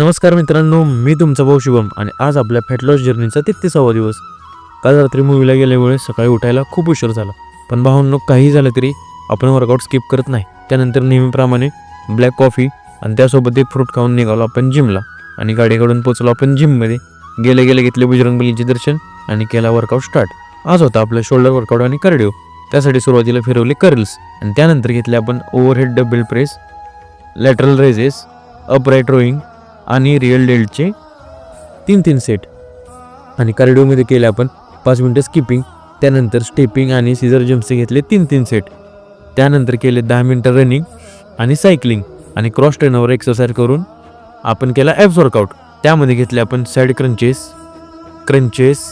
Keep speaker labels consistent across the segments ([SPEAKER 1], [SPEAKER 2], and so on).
[SPEAKER 1] नमस्कार मित्रांनो, मी तुमचा भाऊ शुभम आणि आज आपल्या फॅट लॉस जर्नीचा 33वा दिवस. काल रात्री मूवीला गेल्यामुळे सकाळी उठायला खूप उशीर झाला. पण भावांनो, काही झालं तरी आपण वर्कआउट स्किप करत नाही. त्यानंतर नेहमीप्रमाणे ब्लॅक कॉफी आणि त्यासोबत एक फ्रूट खाऊन निघालो आपण जिमला आणि गाडीकडून पोचलो आपण जिममध्ये. गेले गेले घेतले बजरंगबलीचे दर्शन आणि केला वर्कआउट स्टार्ट. आज होता आपलं शोल्डर वर्कआउट आणि कार्डिओ. त्यासाठी सुरुवातीला फिरवले कर्ल्स आणि त्यानंतर घेतले आपण overhead double press, lateral raises, upright rowing आणि रिअल डेल्टचे 3 सेट. आणि कार्डिओमध्ये केले आपण 5 मिनटं स्किपिंग. त्यानंतर स्टेपिंग आणि सीझर जम्पचे घेतले 3 सेट. त्यानंतर केले 10 मिनटं रनिंग आणि सायकलिंग आणि क्रॉस ट्रेनवर एक्सरसाइज करून आपण केला ॲब्स वर्कआउट. त्यामध्ये घेतले आपण साईड क्रंचेस,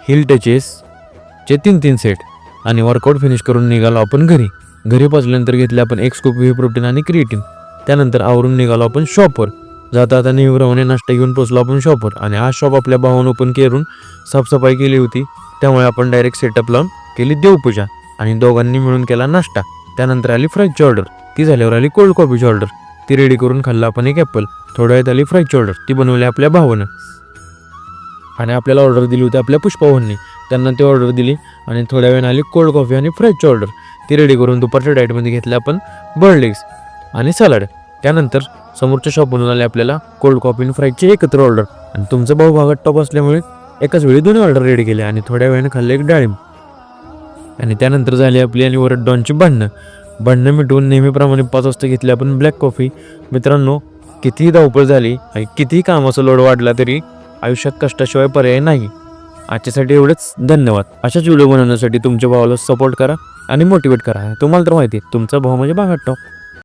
[SPEAKER 1] हिल टचेसचे 3 सेट आणि वर्कआउट फिनिश करून निघालो आपण घरी पोचल्यानंतर घेतले आपण एक स्कूप व्ही प्रोटीन आणि क्रिएटिन. त्यानंतर आवरून निघालो आपण शॉपवर. जाता नेहमीप्रमाणे नाश्ता घेऊन पोचलो आपण शॉपवर आणि आज शॉप आपल्या भावानं ओपन करून साफसफाई केली होती. त्यामुळे आपण डायरेक्ट सेटअप लावून केली देवपूजा आणि दोघांनी मिळून केला नाश्ता. त्यानंतर आली फ्राईजची ऑर्डर. ती झाल्यावर आली कोल्ड कॉफीची ऑर्डर. ती रेडी करून खाल्ला आपण एक ॲपल. थोड्या वेळात आली फ्राईजची ऑर्डर. ती बनवली आपल्या भावानं आणि आपल्याला ऑर्डर दिली होती आपल्या पुष्पाभाऊंनी. त्यांना ती ऑर्डर दिली आणि थोड्या वेळाने आली कोल्ड कॉफी आणि फ्राईजची ऑर्डर. ती रेडी करून दुपारच्या डाएटमध्ये घेतल्या आपण बर्ड एग्स आणि सलाड. त्यानंतर समोरच्या शॉपमधून आले आपल्याला कोल्ड कॉफी आणि फ्राईजची एकत्र ऑर्डर. आणि तुमचा भाऊ भागात टॉप असल्यामुळे एकाच वेळी 2 ऑर्डर रेडी केले आणि थोड्या वेळाने खाल्ले एक डाळिंब. आणि त्यानंतर झाली आपली आणि वरद डॉनची भांडणं मिटवून नेहमीप्रमाणे 5 वाजता घेतली आपण ब्लॅक कॉफी. मित्रांनो, कितीही धावपळ झाली आणि कितीही कामाचा लोड वाढला तरी आयुष्यात कष्टाशिवाय पर्याय नाही. आजच्यासाठी एवढंच. धन्यवाद. अशाच व्हिडिओ बनवण्यासाठी तुमच्या भावाला सपोर्ट करा आणि मोटिवेट करा. तुम्हाला तर माहिती आहे, तुमचा भाऊ म्हणजे भागात टॉप.